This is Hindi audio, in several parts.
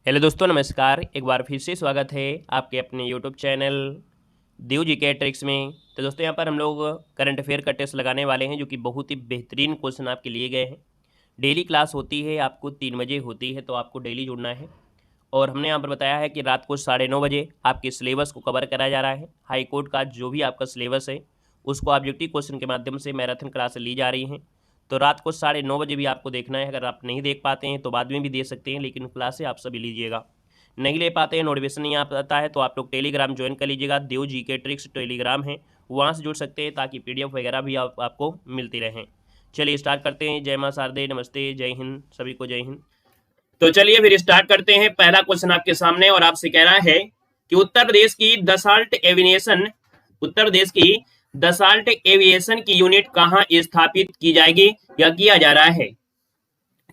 हेलो दोस्तों, नमस्कार। एक बार फिर से स्वागत है आपके अपने यूट्यूब चैनल देव जी के ट्रिक्स में। तो दोस्तों, यहाँ पर हम लोग करंट अफेयर का टेस्ट लगाने वाले हैं, जो कि बहुत ही बेहतरीन क्वेश्चन आपके लिए गए हैं। डेली क्लास होती है, आपको 3 बजे होती है, तो आपको डेली जुड़ना है। और हमने यहाँ पर बताया है कि रात को 9:30 बजे आपके सिलेबस को कवर कराया जा रहा है। हाई कोर्ट का जो भी आपका सिलेबस है, उसको ऑब्जेक्टिव क्वेश्चन के माध्यम से मैराथन क्लास ली जा रही हैं। तो रात को 9:30 बजे भी आपको देखना है। अगर आप नहीं देख पाते हैं तो बाद में भी दे सकते हैं, लेकिन क्लासें आप सभी लीजिएगा। नहीं ले पाते हैं, नोटिफिकेशन नहीं आता है, तो आप लोग टेलीग्राम ज्वाइन कर लीजिएगा। देव जी के ट्रिक्स टेलीग्राम है, वहाँ से जुड़ सकते हैं, ताकि पीडीएफ वगैरह भी आपको मिलती रहें। चलिए स्टार्ट करते हैं। जय मां शारदे, नमस्ते, जय हिंद, सभी को जय हिंद। तो चलिए फिर स्टार्ट करते हैं। पहला क्वेश्चन आपके सामने और आपसे कह रहा है कि उत्तर प्रदेश की दसाल्ट एविएशन की यूनिट कहाँ स्थापित की जाएगी या किया जा रहा है।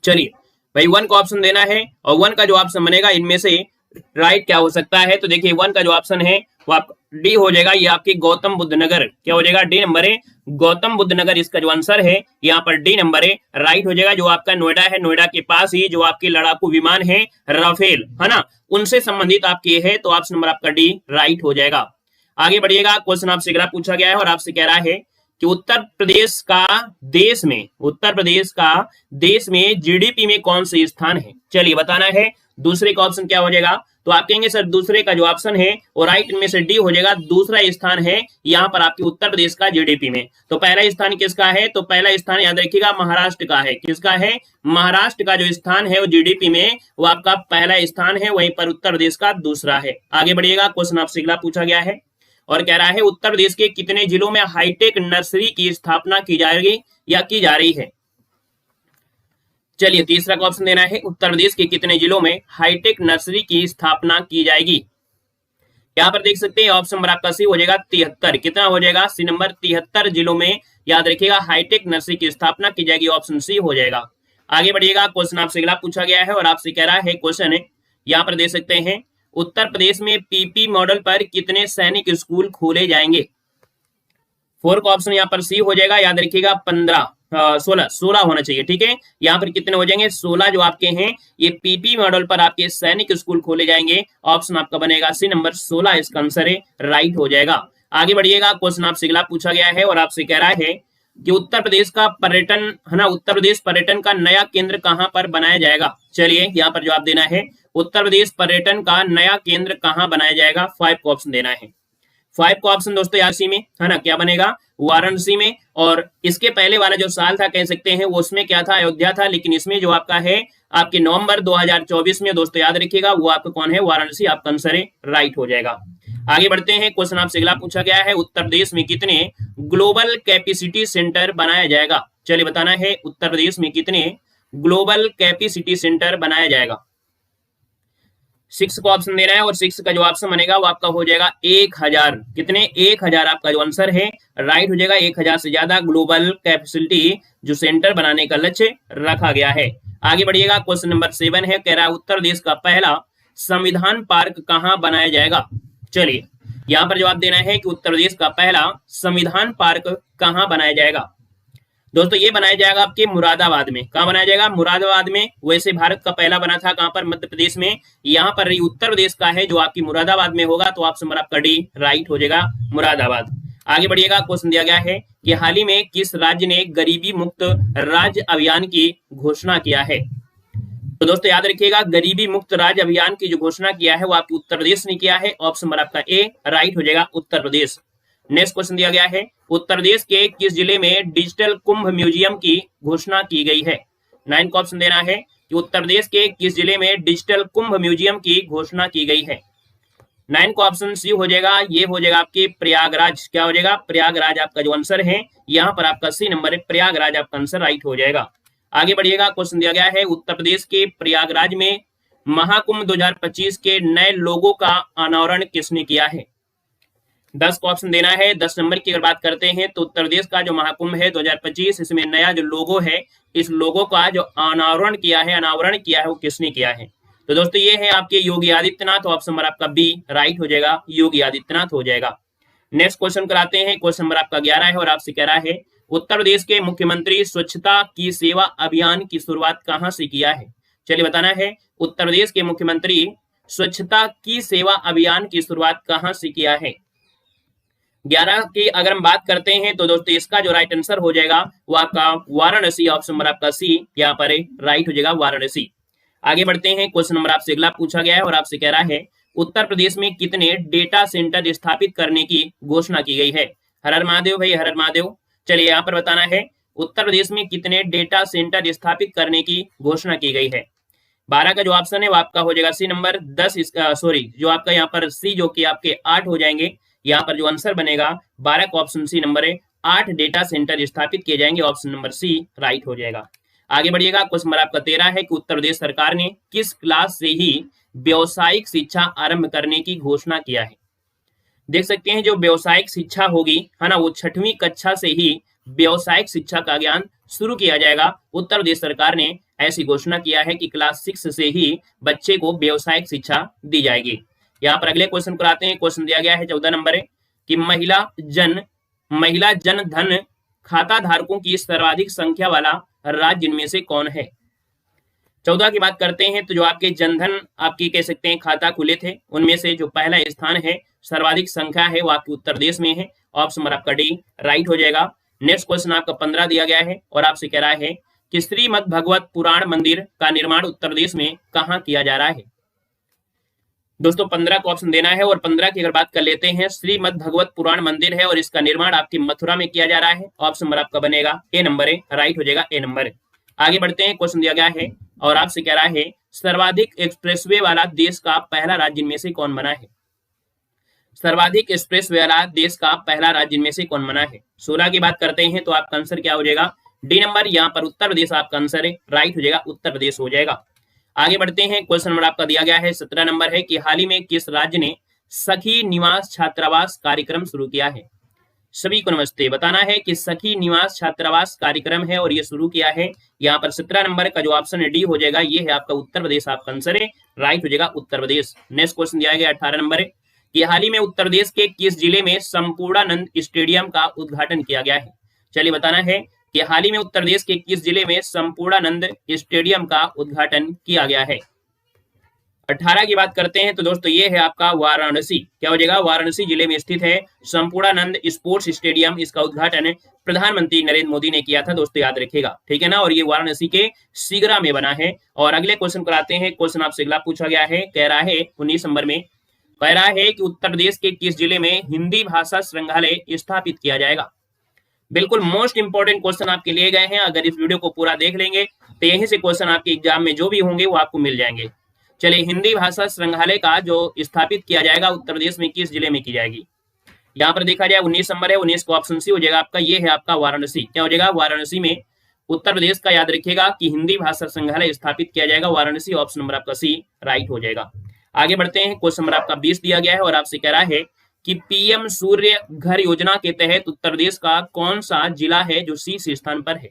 चलिए भाई, 1 का ऑप्शन देना है और 1 का जो ऑप्शन बनेगा इनमें से राइट क्या हो सकता है। तो देखिए 1 का जो ऑप्शन है वो आप डी हो जाएगा। ये आपकी गौतम बुद्ध नगर, क्या हो जाएगा, डी नंबर है, गौतम बुद्ध नगर इसका जो आंसर है यहाँ पर डी नंबर है, राइट हो जाएगा। जो आपका नोएडा है, नोएडा के पास ही जो आपके लड़ाकू विमान है राफेल, है ना, उनसे संबंधित आपके है, तो ऑप्शन नंबर आपका डी राइट हो जाएगा। आगे बढ़िएगा। क्वेश्चन आपसे अगला पूछा गया है और आपसे कह रहा है कि उत्तर प्रदेश का देश में जीडीपी में कौन से स्थान है। चलिए बताना है। दूसरे का ऑप्शन क्या हो जाएगा, तो आप कहेंगे सर दूसरे का जो ऑप्शन है वो राइट इनमें से डी हो जाएगा। दूसरा स्थान है यहाँ पर आपके उत्तर प्रदेश का जीडीपी में। तो पहला स्थान किसका है, तो पहला स्थान याद रखिएगा महाराष्ट्र का है। किसका है, महाराष्ट्र का जो स्थान है वो जीडीपी में वो आपका पहला स्थान है, वहीं पर उत्तर प्रदेश का दूसरा है। आगे बढ़िएगा। क्वेश्चन आपसे अगला पूछा गया है और कह रहा है उत्तर प्रदेश के कितने जिलों में हाईटेक नर्सरी की स्थापना की जाएगी या की जा रही है। चलिए तीसरा का ऑप्शन देना है, उत्तर प्रदेश के कितने जिलों में हाईटेक नर्सरी की स्थापना की जाएगी। यहाँ पर देख सकते हैं ऑप्शन नंबर आपका सी हो जाएगा 73। कितना हो जाएगा, सी नंबर 73 जिलों में याद रखिएगा हाईटेक नर्सरी की स्थापना की जाएगी, ऑप्शन सी हो जाएगा। आगे बढ़िएगा। क्वेश्चन आपसे अगला पूछा गया है और आपसे कह रहा है, क्वेश्चन है यहाँ पर दे सकते हैं, उत्तर प्रदेश में पीपी मॉडल पर कितने सैनिक स्कूल खोले जाएंगे। 4 का ऑप्शन यहाँ पर सी हो जाएगा। याद रखिएगा 16 होना चाहिए, ठीक है। यहाँ पर कितने हो जाएंगे, 16 जो आपके हैं ये पीपी मॉडल पर आपके सैनिक स्कूल खोले जाएंगे, ऑप्शन आपका बनेगा सी नंबर 16 इसका आंसर है, राइट हो जाएगा। आगे बढ़िएगा। क्वेश्चन आपसे अगला पूछा गया है और आपसे कह रहा है कि उत्तर प्रदेश का पर्यटन है ना, उत्तर प्रदेश पर्यटन का नया केंद्र कहां पर बनाया जाएगा। चलिए यहाँ पर जवाब देना है, उत्तर प्रदेश पर्यटन का नया केंद्र कहां बनाया जाएगा। 5 का ऑप्शन देना है। 5 का ऑप्शन दोस्तों वाराणसी में है ना, क्या बनेगा, वाराणसी में। और इसके पहले वाला जो साल था कह सकते हैं वो उसमें क्या था, अयोध्या था, लेकिन इसमें जो आपका है आपके नवंबर 2024 में दोस्तों याद रखिएगा वो आपका कौन है, वाराणसी आपका आंसर है, राइट हो जाएगा। आगे बढ़ते हैं। क्वेश्चन आपसे अगला पूछा गया है, उत्तर प्रदेश में कितने ग्लोबल कैपेसिटी सेंटर बनाया जाएगा। चलिए बताना है, उत्तर प्रदेश में कितने ग्लोबल कैपेसिटी सेंटर बनाया जाएगा। 6 को ऑप्शन देना है और 6 का जो ऑप्शन बनेगा वो आपका हो जाएगा 1000। कितने, 1000 आपका जो आंसर है राइट हो जाएगा। 1000 से ज्यादा ग्लोबल कैपेसिटी जो सेंटर बनाने का लक्ष्य रखा गया है। आगे बढ़िएगा। क्वेश्चन नंबर 7 है, कह रहा है उत्तर प्रदेश का पहला संविधान पार्क कहां बनाया जाएगा। चलिए यहां पर जवाब देना है कि उत्तर प्रदेश का पहला संविधान पार्क कहां बनाया जाएगा। दोस्तों ये बनाया जाएगा आपके मुरादाबाद में। कहां बनाया जाएगा, मुरादाबाद में। वैसे भारत का पहला बना था कहां पर, मध्य प्रदेश में। यहाँ पर उत्तर प्रदेश का है जो आपकी मुरादाबाद में होगा, तो ऑप्शन नंबर आपका डी राइट हो जाएगा, मुरादाबाद। आगे बढ़िएगा। क्वेश्चन दिया गया है कि हाल ही में किस राज्य ने गरीबी मुक्त राज्य अभियान की घोषणा किया है। तो दोस्तों याद रखिएगा गरीबी मुक्त राज्य अभियान की जो घोषणा किया है वो आपकी उत्तर प्रदेश ने किया है, ऑप्शन नंबर आपका ए राइट हो जाएगा, उत्तर प्रदेश। नेक्स्ट क्वेश्चन दिया गया है, उत्तर प्रदेश के किस जिले में डिजिटल कुंभ म्यूजियम की घोषणा की गई है। 9 का ऑप्शन देना है कि उत्तर प्रदेश के किस जिले में डिजिटल कुंभ म्यूजियम की घोषणा की गई है। 9 का ऑप्शन सी हो जाएगा, ये हो जाएगा आपके प्रयागराज। क्या हो जाएगा, प्रयागराज आपका जो आंसर है यहाँ पर आपका सी नंबर है, प्रयागराज आपका आंसर राइट हो जाएगा। आगे बढ़िएगा। क्वेश्चन दिया गया है, उत्तर प्रदेश के प्रयागराज में महाकुंभ 2025 के नए लोगो का अनावरण किसने किया है। 10 को ऑप्शन देना है। 10 नंबर की अगर बात करते हैं तो उत्तर प्रदेश का जो महाकुंभ है 2025, इसमें नया जो लोगो है, इस लोगो का जो अनावरण किया है वो किसने किया है। तो दोस्तों ये है आपके योगी आदित्यनाथ, ऑप्शन नंबर आपका बी राइट हो जाएगा, योगी आदित्यनाथ हो जाएगा। नेक्स्ट क्वेश्चन कराते हैं। क्वेश्चन नंबर आपका 11 है और आपसे कह रहा है, उत्तर प्रदेश के मुख्यमंत्री स्वच्छता की सेवा अभियान की शुरुआत कहां से किया है। चलिए बताना है उत्तर प्रदेश के मुख्यमंत्री स्वच्छता की सेवा अभियान की शुरुआत कहां से किया है। 11 की अगर हम बात करते हैं तो दोस्तों इसका जो राइट आंसर हो जाएगा वो आपका वाराणसी, ऑप्शन नंबर आपका सी यहाँ पर राइट हो जाएगा वाराणसी। आगे बढ़ते हैं, क्वेश्चन नंबर आपसे अगला पूछा गया है और आपसे कह रहा है उत्तर प्रदेश में कितने डेटा सेंटर स्थापित करने की घोषणा की गई है। हर हर महादेव भाई, हर हर महादेव। चलिए यहाँ पर बताना है उत्तर प्रदेश में कितने डेटा सेंटर स्थापित करने की घोषणा की गई है। 12 का जो ऑप्शन है वो आपका हो जाएगा सी नंबर, 10 सॉरी जो आपका यहाँ पर सी जो कि आपके 8 हो जाएंगे। यहाँ पर जो आंसर बनेगा 12 का ऑप्शन सी नंबर है, 8 डेटा सेंटर स्थापित किए जाएंगे, ऑप्शन नंबर सी राइट हो जाएगा। आगे बढ़िएगा, क्वेश्चन नंबर आपका 13 है कि उत्तर प्रदेश सरकार ने किस क्लास से ही व्यावसायिक शिक्षा आरंभ करने की घोषणा किया है। देख सकते हैं जो व्यावसायिक शिक्षा होगी है ना, वो 6वीं कक्षा से ही व्यावसायिक शिक्षा का ज्ञान शुरू किया जाएगा। उत्तर प्रदेश सरकार ने ऐसी घोषणा किया है कि क्लास 6 से ही बच्चे को व्यावसायिक शिक्षा दी जाएगी। यहाँ पर अगले क्वेश्चन पर आते हैं। क्वेश्चन दिया गया है 14 नंबर है कि महिला जन धन खाता धारकों की सर्वाधिक संख्या वाला राज्य इनमें से कौन है। 14 की बात करते हैं तो जो आपके जनधन आपकी कह सकते हैं खाता खुले थे, उनमें से जो पहला स्थान है सर्वाधिक संख्या है वो आपके उत्तर प्रदेश में है, ऑप्शन नंबर आपका डी राइट हो जाएगा। नेक्स्ट क्वेश्चन आपका 15 दिया गया है और आपसे कह रहा है कि श्रीमद् भगवत पुराण मंदिर का निर्माण उत्तर प्रदेश में कहां किया जा रहा है। दोस्तों 15 को ऑप्शन देना है और 15 की अगर बात कर लेते हैं, श्रीमद् भगवत पुराण मंदिर है और इसका निर्माण आपकी मथुरा में किया जा रहा है, ऑप्शन नंबर आपका बनेगा ए नंबर है, राइट हो जाएगा ए नंबर। आगे बढ़ते हैं, क्वेश्चन दिया गया है और आपसे कह रहा है सर्वाधिक एक्सप्रेसवे वाला देश का पहला राज्य इनमें से कौन बना है। सर्वाधिक एक्सप्रेसवे वाला देश का पहला राज्य इनमें से कौन बना है। 16 की बात करते हैं तो आपका आंसर क्या हो जाएगा, डी नंबर, यहाँ पर उत्तर प्रदेश आपका आंसर है, राइट हो जाएगा, उत्तर प्रदेश हो जाएगा। आगे बढ़ते हैं, क्वेश्चन नंबर आपका दिया गया है 17 नंबर है कि हाल ही में किस राज्य ने सखी निवास छात्रावास कार्यक्रम शुरू किया है। सभी को नमस्ते, बताना है कि सखी निवास छात्रावास कार्यक्रम है और ये शुरू किया है। यहाँ पर 17 नंबर का जो ऑप्शन है डी हो जाएगा, ये है आपका उत्तर प्रदेश आपका आंसर है, राइट हो जाएगा उत्तर प्रदेश। नेक्स्ट क्वेश्चन दिया गया 18 नंबर है कि हाल ही में उत्तर प्रदेश के किस जिले में संपूर्णानंद स्टेडियम का उद्घाटन किया गया है। चलिए बताना है कि हाल ही में उत्तर प्रदेश के किस जिले में संपूर्णानंद स्टेडियम का उद्घाटन किया गया है। 18 की बात करते हैं तो दोस्तों ये है आपका वाराणसी, क्या हो जाएगा, वाराणसी जिले में स्थित है संपूर्णानंद स्पोर्ट्स स्टेडियम। इसका उद्घाटन प्रधानमंत्री नरेंद्र मोदी ने किया था, दोस्तों याद रखिएगा, ठीक है ना। और ये वाराणसी के सीगरा में बना है। और अगले क्वेश्चन पर आते हैं, क्वेश्चन आपसे अगला पूछा गया है, कह रहा है 19 नंबर में कह रहा है कि उत्तर प्रदेश के किस जिले में हिंदी भाषा संग्रहालय स्थापित किया जाएगा। बिल्कुल मोस्ट इंपोर्टेंट क्वेश्चन आपके लिए गए हैं, अगर इस वीडियो को पूरा देख लेंगे तो यहीं से क्वेश्चन आपके एग्जाम में जो भी होंगे वो आपको मिल जाएंगे। चलिए, हिंदी भाषा संग्रहालय का जो स्थापित किया जाएगा उत्तर प्रदेश में किस जिले में की जाएगी। यहाँ पर देखा जाए 19 नंबर है, 19 को ऑप्शन सी हो जाएगा आपका, ये है आपका वाराणसी, क्या हो जाएगा, वाराणसी में उत्तर प्रदेश का याद रखिएगा कि हिंदी भाषा संग्रहालय स्थापित किया जाएगा, वाराणसी, ऑप्शन नंबर आपका सी राइट हो जाएगा। आगे बढ़ते हैं, क्वेश्चन नंबर आपका 20 दिया गया है और आपसे कह रहा है कि पीएम सूर्य घर योजना के तहत उत्तर प्रदेश का कौन सा जिला है जो शीर्ष स्थान पर है।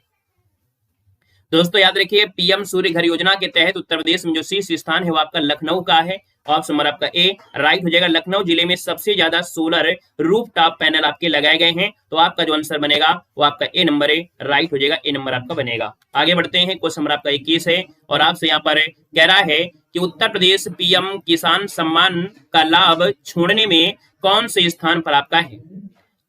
दोस्तों याद रखिए, पीएम सूर्य घर योजना के तहत उत्तर प्रदेश में जो शीर्ष स्थान है वो आपका लखनऊ का है, ऑप्शन नंबर आपका ए राइट हो जाएगा। लखनऊ जिले में सबसे ज्यादा सोलर रूफटॉप पैनल आपके लगाए गए हैं, तो आपका जो आंसर बनेगा वो आपका ए नंबर है, राइट हो जाएगा, ए नंबर आपका बनेगा। आगे बढ़ते हैं, क्वेश्चन नंबर आपका 21 है और आपसे यहाँ पर कह रहा है कि उत्तर प्रदेश पीएम किसान सम्मान का लाभ छोड़ने में कौन से स्थान पर आपका है।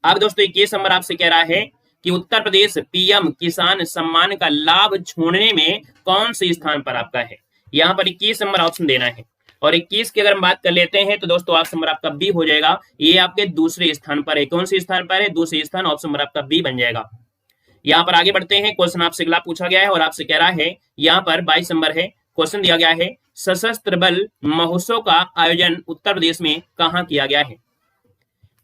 अब दोस्तों 21 नंबर आपसे कह रहा है कि उत्तर प्रदेश पीएम किसान सम्मान का लाभ छोड़ने में कौन से स्थान पर आपका है। यहाँ पर 21 नंबर ऑप्शन देना है और 21 की अगर हम बात कर लेते हैं तो दोस्तों ऑप्शन नंबर आपका बी हो जाएगा, ये आपके दूसरे स्थान पर है। कौन से स्थान पर है, दूसरे स्थान, ऑप्शन नंबर आपका बी बन जाएगा। यहाँ पर आगे बढ़ते हैं, क्वेश्चन आपसे अगला पूछा गया है और आपसे कह रहा है, यहाँ पर 22 नंबर है, क्वेश्चन दिया गया है सशस्त्र बल महोत्सव का आयोजन उत्तर प्रदेश में कहाँ किया गया है।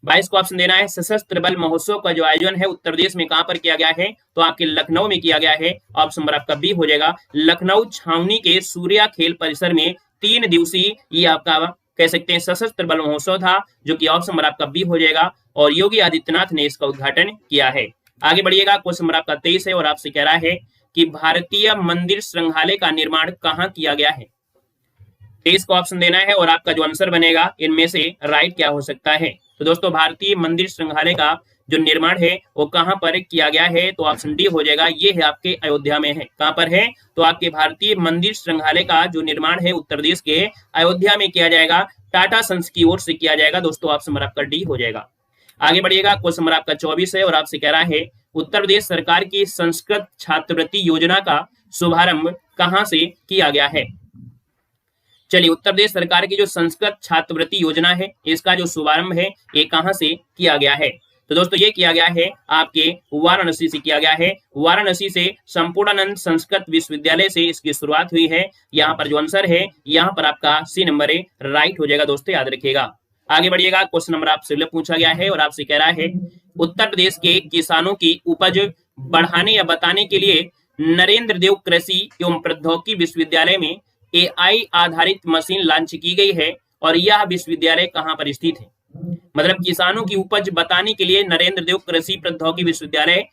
22 को ऑप्शन देना है, सशस्त्र बल महोत्सव का जो आयोजन है उत्तर प्रदेश में कहां पर किया गया है, तो आपके लखनऊ में किया गया है, ऑप्शन नंबर आपका बी हो जाएगा। लखनऊ छावनी के सूर्या खेल परिसर में 3 दिवसीय ये आपका कह सकते हैं सशस्त्र बल महोत्सव था, जो कि ऑप्शन नंबर आपका बी हो जाएगा और योगी आदित्यनाथ ने इसका उद्घाटन किया है। आगे बढ़िएगा, क्वेश्चन नंबर आपका 23 है और आपसे कह रहा है कि भारतीय मंदिर संग्रहालय का निर्माण कहाँ किया गया है। 23 को ऑप्शन देना है और आपका जो आंसर बनेगा इनमें से राइट क्या हो सकता है। तो दोस्तों भारतीय मंदिर संग्रहालय का जो निर्माण है वो कहां पर किया गया है, तो ऑप्शन डी हो जाएगा, ये है आपके अयोध्या में है। कहां पर है, तो आपके भारतीय मंदिर संग्रहालय का जो निर्माण है उत्तर प्रदेश के अयोध्या में किया जाएगा, टाटा सन्स की ओर से किया जाएगा। दोस्तों ऑप्शन नंबर आपका डी हो जाएगा। आगे बढ़िएगा, क्वेश्चन नंबर आपका 24 है और आपसे कह रहा है उत्तर प्रदेश सरकार की संस्कृत छात्रवृत्ति योजना का शुभारंभ कहां से किया गया है। चलिए, उत्तर प्रदेश सरकार की जो संस्कृत छात्रवृत्ति योजना है इसका जो शुभारंभ है ये कहां से किया गया है, तो दोस्तों ये किया गया है आपके वाराणसी से किया गया है। वाराणसी से संपूर्णानंद संस्कृत विश्वविद्यालय से इसकी शुरुआत हुई है। यहाँ पर जो आंसर है यहाँ पर आपका सी नंबर है, राइट हो जाएगा। दोस्तों याद रखिएगा। आगे बढ़िएगा, क्वेश्चन नंबर आपसे पूछा गया है और आपसे कह रहा है उत्तर प्रदेश के किसानों की उपज बढ़ाने या बताने के लिए नरेंद्र देव कृषि एवं प्रौद्योगिकी विश्वविद्यालय में AI आधारित मशीन लॉन्च की गई है और यह विश्वविद्यालय कहां पर स्थित है। मतलब किसानों की उपज बताने के लिए नरेंद्र देव कृषि प्रौद्योगिकी विश्वविद्यालय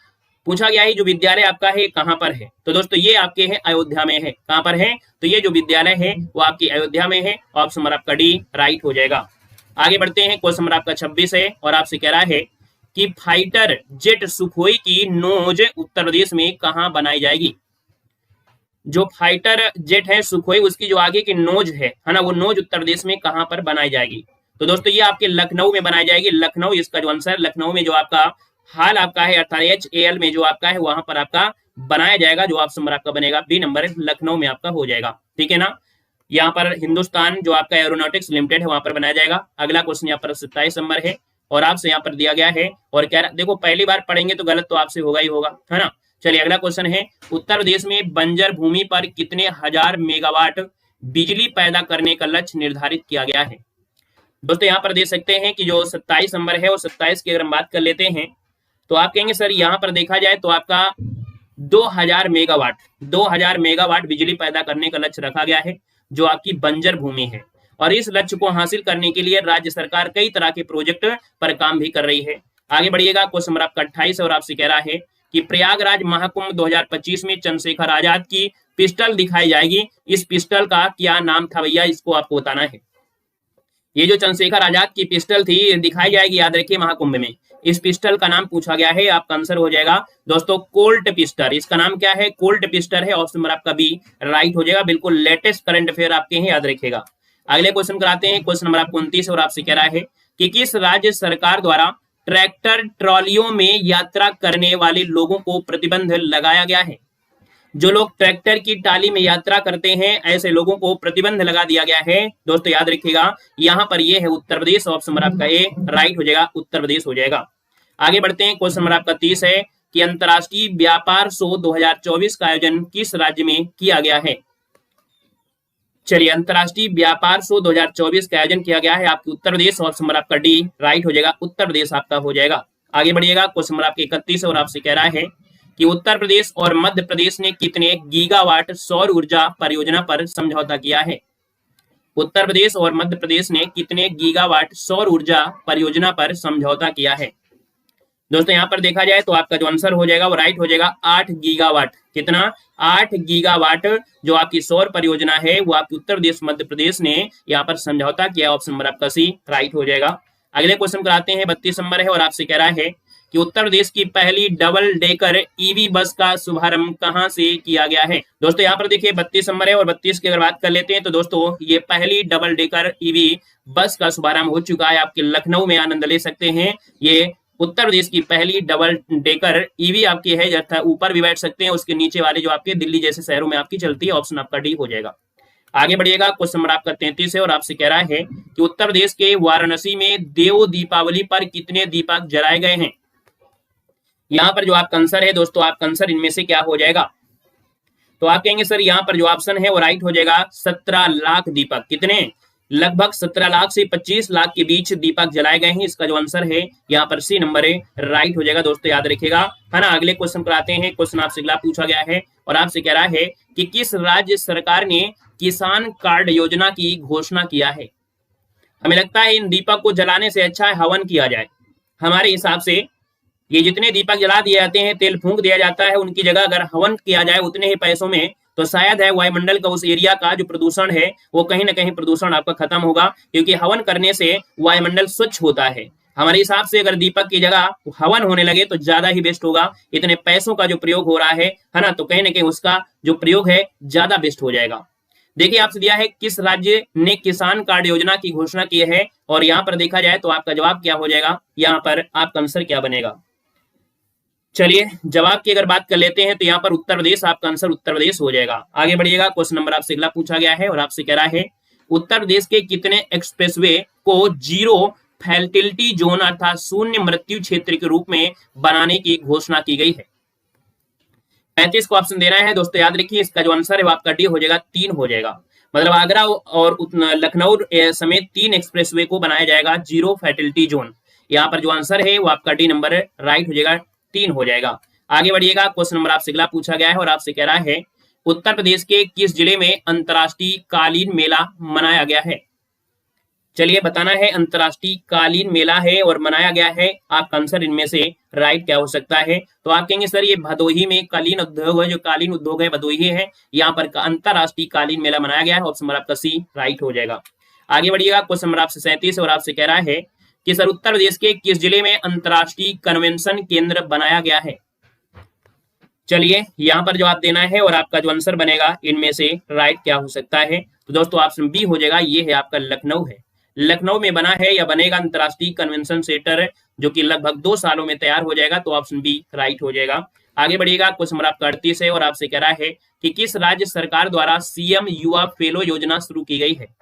पूछा गया है, जो विद्यालय आपका है कहां पर है, तो दोस्तों ये आपके है अयोध्या में है। कहां पर है, तो ये जो विद्यालय है वो आपकी अयोध्या में है। ऑप्शन नंबर आपका डी राइट हो जाएगा। आगे बढ़ते हैं, क्वेश्चन नंबर आपका 26 है और आपसे कह रहा है कि फाइटर जेट सुखोई की नोज उत्तर प्रदेश में कहां बनाई जाएगी। जो फाइटर जेट है सुखोई उसकी जो आगे की नोज है ना, वो नोज उत्तर प्रदेश में कहां पर बनाई जाएगी, तो दोस्तों ये आपके लखनऊ में बनाई जाएगी। लखनऊ इसका जो आंसर, लखनऊ में जो आपका हाल आपका है अर्थात HAL में जो आपका है वहां पर आपका बनाया जाएगा। जो ऑप्शन नंबर आपका बनेगा बी नंबर, लखनऊ में आपका हो जाएगा। ठीक है ना, यहाँ पर हिंदुस्तान जो आपका एरोनॉटिक्स लिमिटेड है वहां पर बनाया जाएगा। अगला क्वेश्चन यहाँ पर 27 नंबर है और आपसे यहाँ पर दिया गया है और कह रहा, देखो पहली बार पढ़ेंगे तो गलत तो आपसे होगा ही होगा, है ना। चलिए अगला क्वेश्चन है उत्तर प्रदेश में बंजर भूमि पर कितने हजार मेगावाट बिजली पैदा करने का लक्ष्य निर्धारित किया गया है। दोस्तों यहाँ पर देख सकते हैं कि जो 27 नंबर है और 27 की अगर हम बात कर लेते हैं तो आप कहेंगे सर यहाँ पर देखा जाए तो आपका 2000 मेगावाट बिजली पैदा करने का लक्ष्य रखा गया है जो आपकी बंजर भूमि है। और इस लक्ष्य को हासिल करने के लिए राज्य सरकार कई तरह के प्रोजेक्ट पर काम भी कर रही है। आगे बढ़िएगा, क्वेश्चन नंबर आपका 28 और आपसे कह रहा है कि प्रयागराज महाकुंभ 2025 में चंद्रशेखर आजाद की पिस्टल दिखाई जाएगी। इस पिस्टल का क्या नाम था भैया, इसको आपको बताना है। ये जो चंद्रशेखर आजाद की पिस्टल थी दिखाई जाएगी, याद रखिए महाकुंभ में। इस पिस्टल का नाम पूछा गया है, आपका आंसर हो जाएगा दोस्तों कोल्ट पिस्टल। इसका नाम क्या है, कोल्ट पिस्टल है। ऑप्शन नंबर आपका बी राइट हो जाएगा। बिल्कुल लेटेस्ट करंट अफेयर आपके हैं, याद रखिएगा। अगले क्वेश्चन कराते हैं, क्वेश्चन नंबर आपको 29 और आपसे कह रहा है कि किस राज्य सरकार द्वारा ट्रैक्टर ट्रॉलियों में यात्रा करने वाले लोगों को प्रतिबंध लगाया गया है। जो लोग ट्रैक्टर की टाली में यात्रा करते हैं ऐसे लोगों को प्रतिबंध लगा दिया गया है। दोस्तों याद रखिएगा यहाँ पर ये है उत्तर प्रदेश। ऑप्शन नंबर आपका ए राइट हो जाएगा, उत्तर प्रदेश हो जाएगा। आगे बढ़ते हैं, क्वेश्चन नंबर आपका 30 है कि अंतर्राष्ट्रीय व्यापार शो 2024 का आयोजन किस राज्य में किया गया है। चलिए, अंतर्राष्ट्रीय व्यापार शो 2024 का आयोजन किया गया है आपके उत्तर प्रदेश। ऑप्शन नंबर आपका डी राइट हो जाएगा, उत्तर प्रदेश आपका हो जाएगा। आगे बढ़िएगा, क्वेश्चन नंबर आपके 31 और आपसे कह रहा है कि उत्तर प्रदेश और मध्य प्रदेश ने कितने गीगावाट सौर ऊर्जा परियोजना पर समझौता किया है। उत्तर प्रदेश और मध्य प्रदेश ने कितने गीगावाट सौर ऊर्जा परियोजना पर समझौता किया है। दोस्तों यहाँ पर देखा जाए तो आपका जो आंसर हो जाएगा वो राइट हो जाएगा 8 गीगावाट। कितना, 8 गीगावाट जो आपकी सौर परियोजना है वो आपके उत्तर प्रदेश मध्य प्रदेश ने यहाँ पर समझौता किया। ऑप्शन नंबर आपका सी राइट हो जाएगा। अगले क्वेश्चन कराते हैं, 32 नंबर है और आपसे कह रहा है कि उत्तर प्रदेश की पहली डबल डेकर ईवी बस का शुभारंभ कहां से किया गया है। दोस्तों यहाँ पर देखिए 32 नंबर है और 32 की अगर बात कर लेते हैं तो दोस्तों ये पहली डबल डेकर ईवी बस का शुभारंभ हो चुका है। आपके लखनऊ में आनंद ले सकते हैं। ये उत्तर प्रदेश की पहली डबल डेकर ईवी आपकी है, अर्थात ऊपर भी बैठ सकते हैं, उसके नीचे वाले जो आपके दिल्ली जैसे शहरों में आपकी चलती है। ऑप्शन आपका डी हो जाएगा। आगे बढ़िएगा, क्वेश्चन नंबर आपका 33 है और आपसे कह रहा है कि उत्तर प्रदेश के वाराणसी में देव दीपावली पर कितने दीपक जलाए गए हैं। यहाँ पर जो आपका आंसर है दोस्तों, आपका आंसर इनमें से क्या हो जाएगा, तो आप कहेंगे सर यहाँ पर जो ऑप्शन है वो राइट हो जाएगा 17 लाख दीपक। कितने, लगभग 17 लाख से 25 लाख के बीच दीपक जलाए गए हैं। इसका जो आंसर है यहाँ पर सी नंबर है, राइट हो जाएगा। दोस्तों याद रखिएगा, है ना। अगले क्वेश्चन पर आते हैं। क्वेश्चन आपसे अगला पूछा गया है और आपसे कह रहा है कि किस राज्य सरकार ने किसान कार्ड योजना की घोषणा किया है। हमें लगता है इन दीपक को जलाने से अच्छा है हवन किया जाए। हमारे हिसाब से ये जितने दीपक जला दिए जाते हैं, तेल फूंक दिया जाता है, उनकी जगह अगर हवन किया जाए उतने ही पैसों में तो शायद है वायुमंडल का उस एरिया का जो प्रदूषण है वो कहीं ना कहीं प्रदूषण आपका खत्म होगा, क्योंकि हवन करने से वायुमंडल स्वच्छ होता है। हमारे हिसाब से अगर दीपक की जगह हवन होने लगे तो ज्यादा ही बेस्ट होगा। इतने पैसों का जो प्रयोग हो रहा है ना, तो कहीं ना कहीं उसका जो प्रयोग है ज्यादा बेस्ट हो जाएगा। देखिए आपसे दिया है किस राज्य ने किसान कार्ड योजना की घोषणा की है, और यहाँ पर देखा जाए तो आपका जवाब क्या हो जाएगा, यहाँ पर आपका आंसर क्या बनेगा। चलिए जवाब की अगर बात कर लेते हैं तो यहाँ पर उत्तर प्रदेश, आपका आंसर उत्तर प्रदेश हो जाएगा। आगे बढ़िएगा, क्वेश्चन नंबर आपसे अगला पूछा गया है और आपसे कह रहा है उत्तर प्रदेश के कितने एक्सप्रेसवे को जीरो फैटिलिटी जोन अर्थात शून्य मृत्यु क्षेत्र के रूप में बनाने की घोषणा की गई है। 35 को ऑप्शन देना है दोस्तों, याद रखिए इसका जो आंसर है वो आपका डी हो जाएगा, 3 हो जाएगा। मतलब आगरा और लखनऊ समेत 3 एक्सप्रेसवे को बनाया जाएगा जीरो फैटिलिटी जोन। यहाँ पर जो आंसर है वो आपका डी नंबर राइट हो जाएगा, 3 हो जाएगा। आगे बढ़िएगा, क्वेश्चन नंबर आपसे अगला पूछा गया है और आपसे कह रहा है उत्तर प्रदेश के किस जिले में अंतर्राष्ट्रीय कालीन मेला मनाया गया है। चलिए बताना है, अंतर्राष्ट्रीय कालीन मेला है और मनाया गया है, आपका आंसर इनमें से राइट क्या हो सकता है। तो आप कहेंगे सर ये भदोही में कालीन उद्योग है, जो कालीन उद्योग है भदोही है, यहाँ पर अंतर्राष्ट्रीय कालीन मेला मनाया गया है। ऑप्शन नंबर आपका सी राइट हो जाएगा। आगे बढ़िएगा, क्वेश्चन नंबर आपसे 37 और आपसे कह रहा है कि सर उत्तर प्रदेश के किस जिले में अंतर्राष्ट्रीय कन्वेंशन केंद्र बनाया गया है। चलिए यहाँ पर जवाब देना है और आपका जो आंसर बनेगा इनमें से राइट क्या हो सकता है। तो दोस्तों ऑप्शन बी हो जाएगा, ये है आपका लखनऊ है। लखनऊ में बना है या बनेगा अंतर्राष्ट्रीय कन्वेंशन सेंटर, जो कि लगभग 2 सालों में तैयार हो जाएगा। तो ऑप्शन बी राइट हो जाएगा। आगे बढ़िएगा, क्वेश्चन नंबर आपका 38 है और आपसे कह रहा है कि किस राज्य सरकार द्वारा सीएम युवा फेलो योजना शुरू की गई है।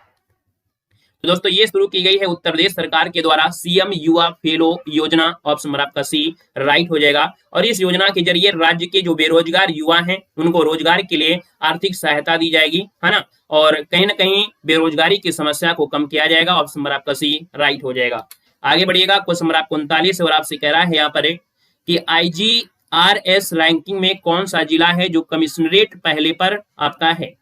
तो दोस्तों ये शुरू की गई है उत्तर प्रदेश सरकार के द्वारा सीएम युवा फेलो योजना। ऑप्शन नंबर आपका सी राइट हो जाएगा। और इस योजना के जरिए राज्य के जो बेरोजगार युवा हैं उनको रोजगार के लिए आर्थिक सहायता दी जाएगी, है ना, और कहीं ना कहीं बेरोजगारी की समस्या को कम किया जाएगा। ऑप्शन नंबर आपका सी राइट हो जाएगा। आगे बढ़िएगा, क्वेश्चन नंबर आपको 39 और आपसे कह रहा है यहाँ पर कि IGRS रैंकिंग में कौन सा जिला है जो कमिश्नरेट पहले पर आपका है।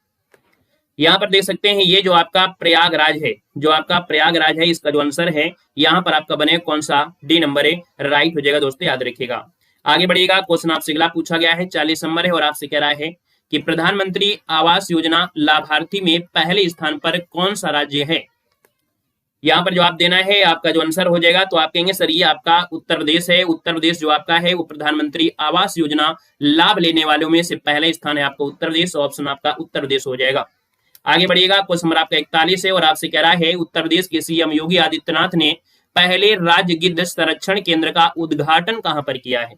यहाँ पर देख सकते हैं ये जो आपका प्रयागराज है, जो आपका प्रयागराज है, इसका जो आंसर है यहाँ पर आपका बने कौन सा, डी नंबर है राइट हो जाएगा दोस्तों, याद रखिएगा। आगे बढ़िएगा, क्वेश्चन आपसे अगला पूछा गया है 40 नंबर है और आपसे कह रहा है कि प्रधानमंत्री आवास योजना लाभार्थी में पहले स्थान पर कौन सा राज्य है। यहाँ पर जवाब देना है, आपका जो आंसर हो जाएगा तो आप कहेंगे सर ये आपका उत्तर प्रदेश है। उत्तर प्रदेश जो आपका है वो प्रधानमंत्री आवास योजना लाभ लेने वालों में से पहले स्थान है आपका उत्तर प्रदेश। ऑप्शन आपका उत्तर प्रदेश हो जाएगा। आगे बढ़िएगा, क्वेश्चन नंबर आपका 41 है और आपसे कह रहा है उत्तर प्रदेश के सीएम योगी आदित्यनाथ ने पहले राज्य गिद्ध संरक्षण केंद्र का उद्घाटन कहां पर किया है।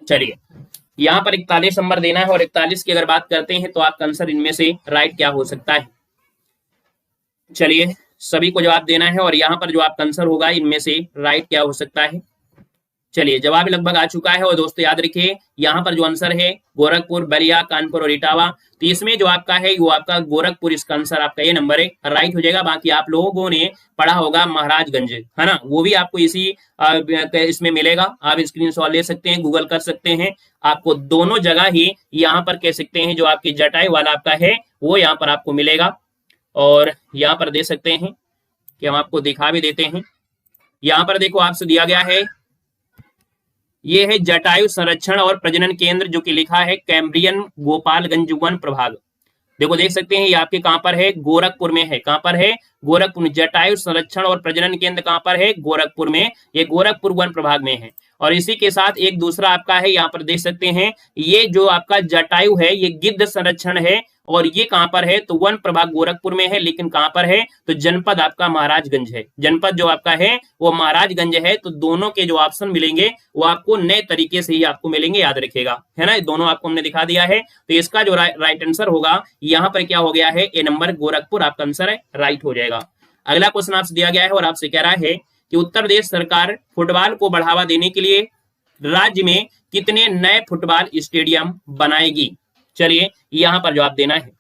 चलिए यहाँ पर 41 नंबर देना है और 41 की अगर बात करते हैं तो आपका आंसर इनमें से राइट क्या हो सकता है। चलिए सभी को जवाब देना है और यहाँ पर जो आपका आंसर होगा इनमें से राइट क्या हो सकता है। चलिए जवाब लगभग आ चुका है और दोस्तों याद रखिए यहाँ पर जो आंसर है गोरखपुर, बलिया, कानपुर और इटावा, तो इसमें जो आपका है वो आपका गोरखपुर, इसका आंसर आपका ये नंबर है राइट हो जाएगा। बाकी आप लोगों ने पढ़ा होगा महाराजगंज, है ना, वो भी आपको इसी इसमें मिलेगा। आप स्क्रीनशॉट ले सकते हैं, गूगल कर सकते हैं, आपको दोनों जगह ही यहाँ पर कह सकते हैं जो आपकी जटाई वाला आपका है वो यहाँ पर आपको मिलेगा। और यहाँ पर दे सकते हैं कि हम आपको दिखा भी देते हैं। यहाँ पर देखो आपसे दिया गया है ये है जटायु संरक्षण और प्रजनन केंद्र, जो कि लिखा है कैम्ब्रियन गोपालगंज वन प्रभाग। देखो देख सकते हैं ये आपके कहां पर है, गोरखपुर में है। कहां पर है, गोरखपुर में। जटायु संरक्षण और प्रजनन केंद्र कहां पर है, गोरखपुर में। ये गोरखपुर वन प्रभाग में है। और इसी के साथ एक दूसरा आपका है, यहाँ पर देख सकते हैं ये जो आपका जटायु है ये गिद्ध संरक्षण है और ये कहां पर है, तो वन प्रभाग गोरखपुर में है, लेकिन कहां पर है, तो जनपद आपका महाराजगंज है। जनपद जो आपका है वो महाराजगंज है। तो दोनों के जो ऑप्शन मिलेंगे वो आपको नए तरीके से ही आपको मिलेंगे, याद रखिएगा, है ना। दोनों आपको हमने दिखा दिया है। तो इसका जो राइट आंसर होगा यहाँ पर क्या हो गया है, ए नंबर गोरखपुर आपका आंसर है राइट हो जाएगा। अगला क्वेश्चन आपसे दिया गया है और आपसे कह रहा है कि उत्तर प्रदेश सरकार फुटबॉल को बढ़ावा देने के लिए राज्य में कितने नए फुटबॉल स्टेडियम बनाएगी। चलिए यहाँ पर जवाब देना है।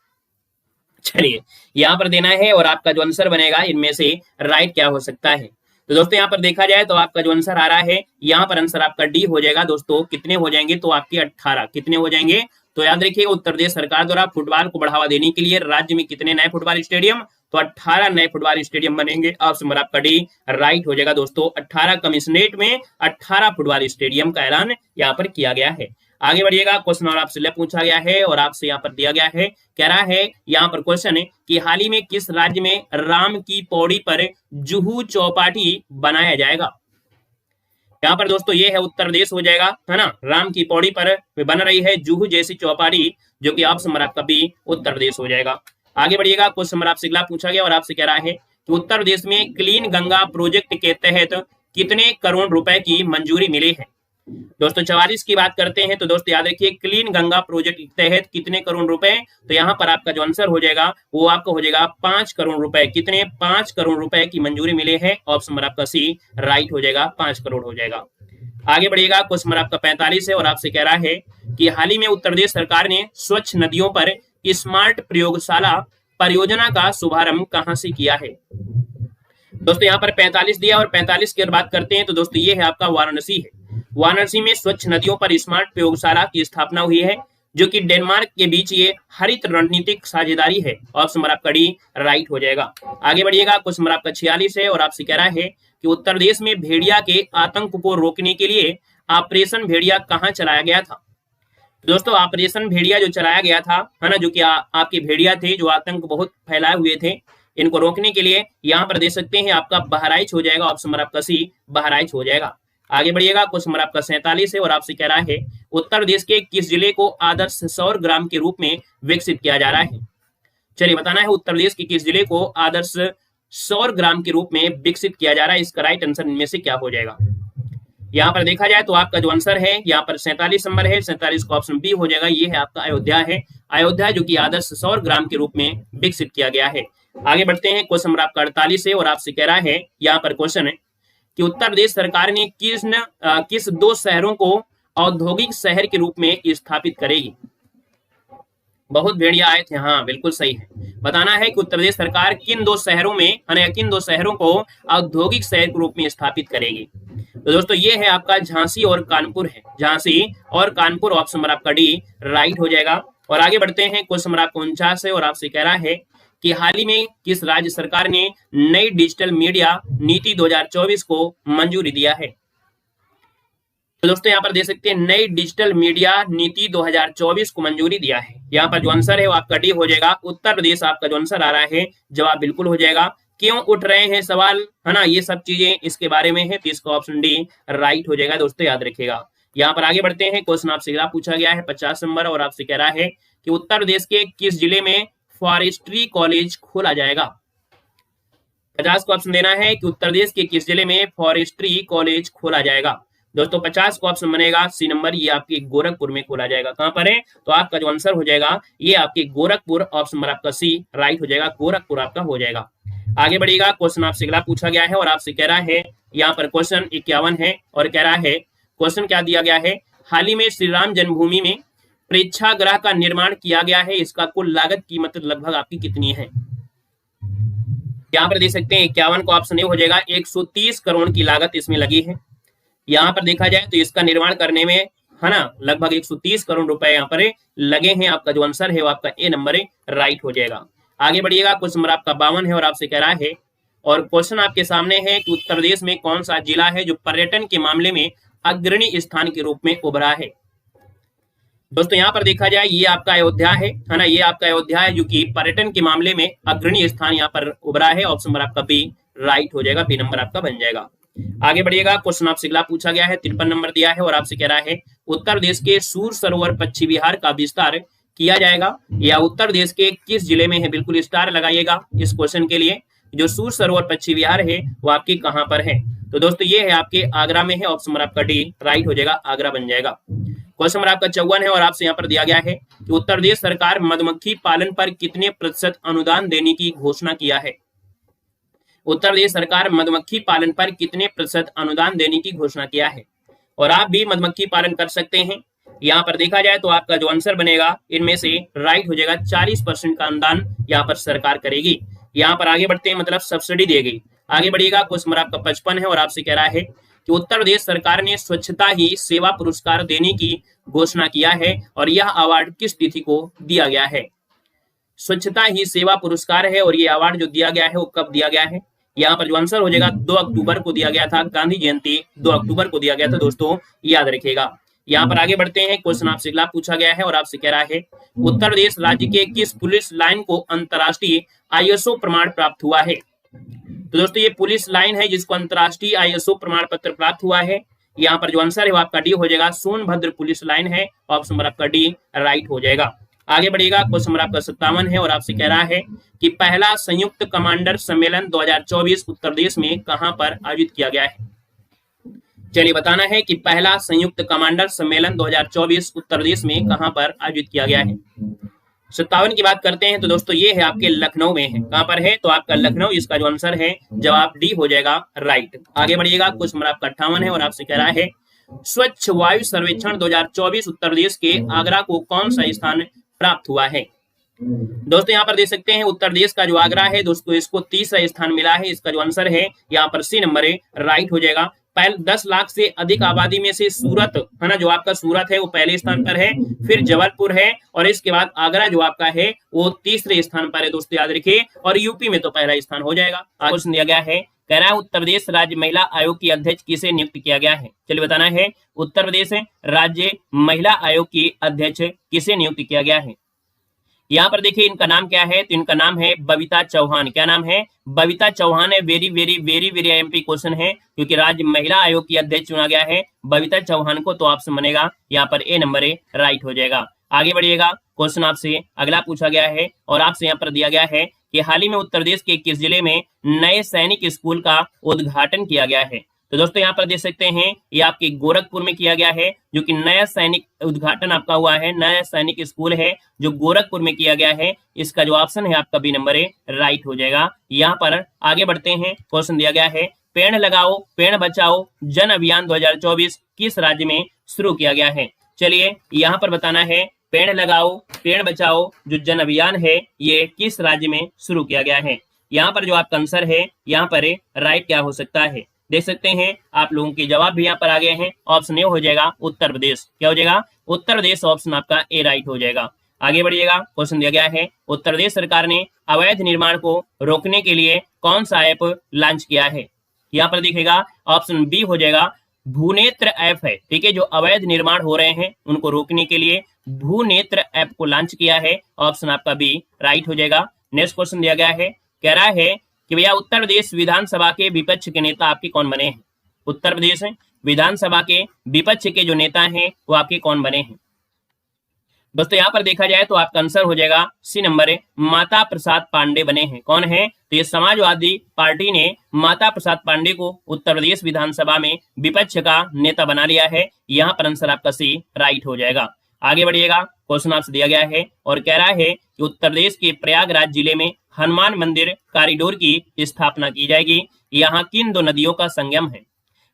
चलिए यहाँ पर देना है और आपका जो आंसर बनेगा इनमें से राइट क्या हो सकता है। तो दोस्तों यहाँ पर देखा जाए तो आपका जो आंसर आ रहा है यहाँ पर आंसर आपका डी हो जाएगा। दोस्तों कितने हो जाएंगे, तो आपके 18 कितने हो जाएंगे, तो याद रखिएगा उत्तर प्रदेश सरकार द्वारा फुटबॉल को बढ़ावा देने के लिए राज्य में कितने नए फुटबॉल स्टेडियम, तो 18 नए फुटबॉल स्टेडियम बनेंगे। ऑप्शन नंबर आपका डी राइट हो जाएगा। दोस्तों 18 कमिश्नरेट में 18 फुटबॉल स्टेडियम का ऐलान यहाँ पर किया गया है। आगे बढ़िएगा, क्वेश्चन और आपसे ले पूछा गया है और आपसे यहाँ पर दिया गया है, कह रहा है यहाँ पर क्वेश्चन है कि हाल ही में किस राज्य में राम की पौड़ी पर जुहू चौपाटी बनाया जाएगा। यहाँ पर दोस्तों ये है उत्तर प्रदेश हो जाएगा, है ना। राम की पौड़ी पर बन रही है जुहू जैसी चौपाटी, जो कि ऑप्शन नंबर आपका बी उत्तर प्रदेश हो जाएगा। आगे बढ़िएगा, क्वेश्चन नंबर आपसे अगला पूछा गया और आपसे कह रहा है कि उत्तर प्रदेश में क्लीन गंगा प्रोजेक्ट के तहत कितने करोड़ रुपए की मंजूरी मिली है। दोस्तों 44 की बात करते हैं तो दोस्तों याद रखिए क्लीन गंगा प्रोजेक्ट के तहत कितने करोड़ रुपए, तो यहाँ पर आपका जो आंसर हो जाएगा वो आपका हो जाएगा 5 करोड़ रुपए। कितने, 5 करोड़ रुपए की मंजूरी मिले हैं, ऑप्शन नंबर आपका सी राइट हो जाएगा, 5 करोड़ हो जाएगा। आगे बढ़िएगा, क्वेश्चन नंबर आपका 45 है और आपसे कह रहा है कि हाल ही में उत्तर प्रदेश सरकार ने स्वच्छ नदियों पर स्मार्ट प्रयोगशाला परियोजना का शुभारंभ कहां से किया है। दोस्तों यहाँ पर 45 दिया और 45 की बात करते हैं तो दोस्तों ये है आपका वाराणसी है। वाराणसी में स्वच्छ नदियों पर स्मार्ट प्रयोगशाला की स्थापना हुई है, जो कि डेनमार्क के बीच ये हरित रणनीतिक साझेदारी है, ऑप्शन नंबर आपका डी राइट हो जाएगा। आगे बढ़िएगा, क्वेश्चन नंबर आपका 46 है और आपसे कह रहा है कि उत्तर प्रदेश में भेड़िया के आतंक को रोकने के लिए ऑपरेशन भेड़िया कहाँ चलाया गया था। दोस्तों ऑपरेशन भेड़िया जो चलाया गया था, है ना, जो कि आपके भेड़िया थे जो आतंक बहुत फैलाए हुए थे, इनको रोकने के लिए यहाँ पर दे सकते हैं आपका बहराइच हो जाएगा, ऑप्शन नंबर आपका सी बहराइच हो जाएगा। आगे बढ़िएगा, क्वेश्चन नंबर आपका 47 है और आपसे कह रहा है उत्तर प्रदेश के किस जिले को आदर्श सौर ग्राम के रूप में विकसित किया जा रहा है। चलिए बताना है उत्तर प्रदेश के किस जिले को आदर्श सौर ग्राम के रूप में विकसित किया जा रहा है। इसका राइट आंसर इनमें से क्या हो जाएगा। यहाँ पर देखा जाए तो आपका जो आंसर है यहाँ पर 47 नंबर है, 47 का ऑप्शन बी हो जाएगा। ये है आपका अयोध्या है, अयोध्या जो कि आदर्श सौर ग्राम के रूप में विकसित किया गया है। आगे बढ़ते हैं, क्वेश्चन नंबर आपका 48 है और आपसे कह रहा है यहाँ पर क्वेश्चन है कि उत्तर प्रदेश सरकार ने किस 2 शहरों को औद्योगिक शहर के रूप में स्थापित करेगी। बहुत भेड़िया आए थे, हाँ बिल्कुल सही है। बताना है कि उत्तर प्रदेश सरकार किन 2 शहरों में, किन 2 शहरों को औद्योगिक शहर के रूप में स्थापित करेगी। तो दोस्तों ये है आपका झांसी और कानपुर है, झांसी और कानपुर, ऑप्शन नंबर आपका डी राइट हो जाएगा। और आगे बढ़ते हैं, क्वेश्चन नंबर आपका 49 है और आपसे कह रहा है कि हाल ही में किस राज्य सरकार ने नई डिजिटल मीडिया नीति 2024 को मंजूरी दिया है। तो दोस्तों यहाँ पर दे सकते हैं नई डिजिटल मीडिया नीति 2024 को मंजूरी दिया है। यहाँ पर जो आंसर है वो आपका डी हो जाएगा, उत्तर प्रदेश आपका जो आंसर आ रहा है जवाब बिल्कुल हो जाएगा। क्यों उठ रहे हैं सवाल, है ना, ये सब चीजें इसके बारे में है, तो इसका ऑप्शन डी राइट हो जाएगा। दोस्तों याद रखिएगा। यहाँ पर आगे बढ़ते हैं, क्वेश्चन आपसे अगला पूछा गया है 50 नंबर और आपसे कह रहा है कि उत्तर प्रदेश के किस जिले में फॉरेस्ट्री कॉलेज खोला जाएगा। 50 को ऑप्शन देना है कि उत्तर प्रदेश के किस जिले में फॉरेस्ट्री कॉलेज खोला जाएगा। दोस्तों 50 को ऑप्शन बनेगा सी नंबर, ये आपके गोरखपुर में खोला जाएगा। कहां पर है, तो आपका जो आंसर हो जाएगा ये आपके गोरखपुर, ऑप्शन नंबर आपका सी राइट हो जाएगा, गोरखपुर आपका हो जाएगा। आगे बढ़िएगा, क्वेश्चन आपसे अगला पूछा गया है और आपसे कह रहा है यहाँ पर क्वेश्चन 51 है और कह रहा है क्वेश्चन क्या दिया गया है, हाल ही में श्री राम जन्मभूमि में प्रेक्षागृह का निर्माण किया गया है, इसका कुल लागत कीमत लगभग आपकी कितनी है। यहाँ पर देख सकते हैं 51 को ऑप्शन ए हो जाएगा, 130 करोड़ की लागत इसमें लगी है। यहाँ पर देखा जाए तो इसका निर्माण करने में, है ना, लगभग 130 करोड़ रुपए यहाँ पर लगे हैं। आपका जो आंसर है वो आपका ए नंबर राइट हो जाएगा। आगे बढ़िएगा, क्वेश्चन नंबर आपका 52 है और आपसे कह रहा है, और क्वेश्चन आपके सामने है कि उत्तर प्रदेश में कौन सा जिला है जो पर्यटन के मामले में अग्रणी स्थान के रूप में उभरा है। दोस्तों यहाँ पर देखा जाए ये आपका अयोध्या है ना, ये आपका अयोध्या है जो कि पर्यटन के मामले में अग्रणी स्थान यहाँ पर उभरा है। ऑप्शन नंबर आपका बी राइट हो जाएगा, बी नंबर आपका बन जाएगा। आगे बढ़िएगा, क्वेश्चन आपसे अगला पूछा गया है 53 नंबर दिया है और आपसे कह रहा है उत्तर प्रदेश के सूर सरोवर पश्चिम बिहार का विस्तार किया जाएगा या उत्तर प्रदेश के किस जिले में है। बिल्कुल स्टार लगाइएगा इस क्वेश्चन के लिए। जो सूर सरोवर पश्चिम बिहार है वो आपके कहां पर है, तो दोस्तों ये है आपके आगरा में है। ऑप्शन नंबर आपका डी राइट हो जाएगा, आगरा बन जाएगा। क्वेश्चन नंबर आपका 54 है और आपसे यहाँ पर दिया गया है कि उत्तर प्रदेश सरकार मधुमक्खी पालन पर कितने प्रतिशत अनुदान देने की घोषणा किया है। उत्तर प्रदेश सरकार मधुमक्खी पालन पर कितने प्रतिशत अनुदान देने की घोषणा किया है। और आप भी मधुमक्खी पालन कर सकते हैं। यहाँ पर देखा जाए तो आपका जो आंसर बनेगा इनमें से राइट हो जाएगा, 40% का अनुदान यहाँ पर सरकार करेगी। यहाँ पर आगे बढ़ते हैं, मतलब सब्सिडी देगी। आगे बढ़िएगा, क्वेश्चन नंबर आपका 55 है और आपसे कह रहा है कि उत्तर प्रदेश सरकार ने स्वच्छता ही सेवा पुरस्कार देने की घोषणा किया है और यह अवार्ड किस तिथि को दिया गया है। स्वच्छता ही सेवा पुरस्कार है और ये अवार्ड जो दिया गया है वो कब दिया गया है। यहाँ पर जो आंसर हो जाएगा 2 अक्टूबर को दिया गया था, गांधी जयंती 2 अक्टूबर को दिया गया था। दोस्तों याद रखिएगा। यहाँ पर आगे बढ़ते हैं। क्वेश्चन आपसे अगला पूछा गया है और आपसे कह रहा है उत्तर प्रदेश राज्य के किस पुलिस लाइन को अंतर्राष्ट्रीय ISO प्रमाण प्राप्त हुआ है। तो दोस्तों ये पुलिस लाइन है जिसको अंतर्राष्ट्रीय ISO प्रमाण पत्र प्राप्त हुआ है। यहाँ पर जो आंसर है वो आपका डी हो जाएगा, सोनभद्र पुलिस लाइन है। ऑप्शन नंबर आपका डी राइट हो जाएगा। आगे बढ़िएगा। क्वेश्चन नंबर आपका 57 है और आपसे कह रहा है कि पहला संयुक्त कमांडर सम्मेलन 2024 उत्तर प्रदेश में कहां पर आयोजित किया गया है। चलिए बताना है कि पहला संयुक्त कमांडर सम्मेलन 2024 उत्तर प्रदेश में कहां पर आयोजित किया गया है। 57 की बात करते हैं तो दोस्तों ये है आपके लखनऊ में है। कहां पर है तो आपका लखनऊ, इसका जो आंसर है जवाब डी हो जाएगा राइट। आगे बढ़िएगा। क्वेश्चन नंबर आपका 58 है और आपसे कह रहा है स्वच्छ वायु सर्वेक्षण 2024 उत्तर प्रदेश के आगरा को कौन सा स्थान प्राप्त हुआ है। दोस्तों यहाँ पर देख सकते हैं उत्तर प्रदेश का जो आगरा है दोस्तों इसको 30वां स्थान मिला है। इसका जो आंसर है यहाँ पर सी नंबर है राइट हो जाएगा। 10 लाख से अधिक आबादी में से सूरत है ना, जो आपका सूरत है वो पहले स्थान पर है, फिर जबलपुर है और इसके बाद आगरा जो आपका है वो तीसरे स्थान पर है। दोस्तों याद रखिए, और यूपी में तो पहला स्थान हो जाएगा। क्वेश्चन दिया गया है, कह रहा है उत्तर प्रदेश राज्य महिला आयोग की अध्यक्ष किसे नियुक्त किया गया है। चलिए बताना है उत्तर प्रदेश राज्य महिला आयोग की अध्यक्ष किसे नियुक्त किया गया है। यहाँ पर देखिए इनका नाम क्या है, तो इनका नाम है बबीता चौहान। क्या नाम है, बबीता चौहान है। Very very very very IMP question है क्योंकि राज्य महिला आयोग की अध्यक्ष चुना गया है बबीता चौहान को, तो ऑप्शन बनेगा यहाँ पर ए नंबर ए राइट हो जाएगा। आगे बढ़िएगा। क्वेश्चन आपसे अगला पूछा गया है और आपसे यहाँ पर दिया गया है कि हाल ही में उत्तर प्रदेश के किस जिले में नए सैनिक स्कूल का उद्घाटन किया गया है। तो दोस्तों यहाँ पर देख सकते हैं ये आपके गोरखपुर में किया गया है, जो कि नया सैनिक उद्घाटन आपका हुआ है, नया सैनिक स्कूल है जो गोरखपुर में किया गया है। इसका जो ऑप्शन है आपका बी नंबर ए राइट हो जाएगा। यहाँ पर आगे बढ़ते हैं। क्वेश्चन दिया गया है पेड़ लगाओ पेड़ बचाओ जन अभियान 2024 किस राज्य में शुरू किया गया है। चलिए यहाँ पर बताना है पेड़ लगाओ पेड़ बचाओ जो जन अभियान है ये किस राज्य में शुरू किया गया है। यहाँ पर जो आपका आंसर है यहाँ पर राइट क्या हो सकता है, देख सकते हैं आप लोगों के जवाब भी यहाँ पर आ गए हैं। ऑप्शन ए हो जाएगा उत्तर प्रदेश। क्या हो जाएगा, उत्तर प्रदेश। ऑप्शन आपका ए राइट हो जाएगा। आगे बढ़िएगा। क्वेश्चन दिया गया है उत्तर प्रदेश सरकार ने अवैध निर्माण को रोकने के लिए कौन सा ऐप लॉन्च किया है। यहाँ पर दिखेगा ऑप्शन बी हो जाएगा भूनेत्र ऐप है। ठीक है, जो अवैध निर्माण हो रहे हैं उनको रोकने के लिए भूनेत्र ऐप को लॉन्च किया है। ऑप्शन आपका बी राइट हो जाएगा। नेक्स्ट क्वेश्चन दिया गया है, कह रहा है कि भैया उत्तर प्रदेश विधानसभा के विपक्ष के नेता आपके कौन बने हैं। उत्तर प्रदेश विधानसभा के विपक्ष के जो नेता हैं वो आपके कौन बने हैं। दोस्तों यहाँ पर देखा जाए तो आपका आंसर हो जाएगा सी नंबर माता प्रसाद पांडे बने हैं। कौन है, तो ये समाजवादी पार्टी ने माता प्रसाद पांडे को उत्तर प्रदेश विधानसभा में विपक्ष का नेता बना लिया है। यहाँ पर आंसर आपका सी राइट हो जाएगा। आगे बढ़िएगा। क्वेश्चन आपसे दिया गया है और कह रहा है कि उत्तर प्रदेश के प्रयागराज जिले में हनुमान मंदिर कॉरिडोर की स्थापना की जाएगी। यहाँ किन दो नदियों का संगम है।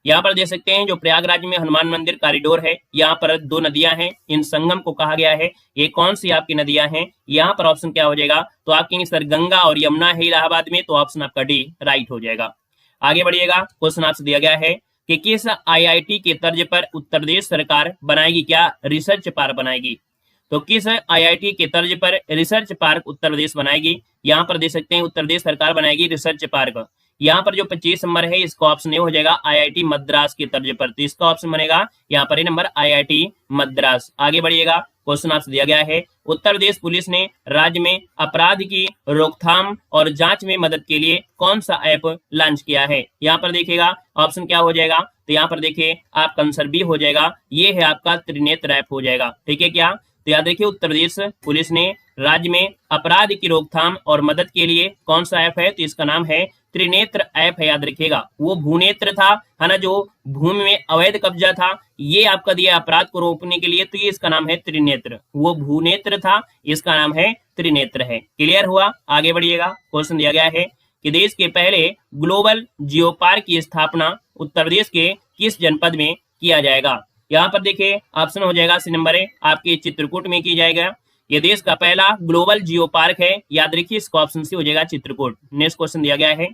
यहाँ पर देख सकते हैं जो प्रयागराज में हनुमान मंदिर कॉरिडोर है, यहाँ पर दो नदियां हैं, इन संगम को कहा गया है। ये कौन सी आपकी नदियां हैं। यहाँ पर ऑप्शन क्या हो जाएगा, तो आपके सर गंगा और यमुना है इलाहाबाद में, तो ऑप्शन आपका डी राइट हो जाएगा। आगे बढ़िएगा। क्वेश्चन आपसे दिया गया है कि किस IIT के तर्ज पर उत्तर प्रदेश सरकार बनाएगी, क्या रिसर्च पार्क बनाएगी। तो किस IIT के तर्ज पर रिसर्च पार्क उत्तर प्रदेश बनाएगी। यहाँ पर देख सकते हैं उत्तर प्रदेश सरकार बनाएगी रिसर्च पार्क। यहाँ पर जो 25 नंबर है इसका ऑप्शन हो जाएगा IIT मद्रास के तर्ज पर, तो इसका ऑप्शन बनेगा यहाँ पर नंबर IIT मद्रास। आगे बढ़िएगा। क्वेश्चन आपसे दिया गया है उत्तर प्रदेश पुलिस ने राज्य में अपराध की रोकथाम और जांच में मदद के लिए कौन सा ऐप लॉन्च किया है। यहाँ पर देखिएगा ऑप्शन क्या हो जाएगा, तो यहाँ पर देखिए आपका आंसर बी हो जाएगा। ये है आपका त्रिनेत्र ऐप हो जाएगा। ठीक है क्या, तो याद रखिए उत्तर प्रदेश पुलिस ने राज्य में अपराध की रोकथाम और मदद के लिए कौन सा ऐप है, तो इसका नाम है त्रिनेत्र ऐप है। याद रखिएगा वो भूनेत्र था है ना, जो भूमि में अवैध कब्जा था, ये आपका दिया अपराध को रोकने के लिए, तो ये इसका नाम है त्रिनेत्र। वो भूनेत्र था, इसका नाम है त्रिनेत्र है। क्लियर हुआ। आगे बढ़िएगा। क्वेश्चन दिया गया है कि देश के पहले ग्लोबल जियो पार्क की स्थापना उत्तर प्रदेश के किस जनपद में किया जाएगा। यहाँ पर देखिए ऑप्शन हो जाएगा सी नंबर आपके चित्रकूट में की जाएगा। ये देश का पहला ग्लोबल जियो पार्क है। याद रखिए इसका ऑप्शन सी हो जाएगा चित्रकूट। नेक्स्ट क्वेश्चन दिया गया है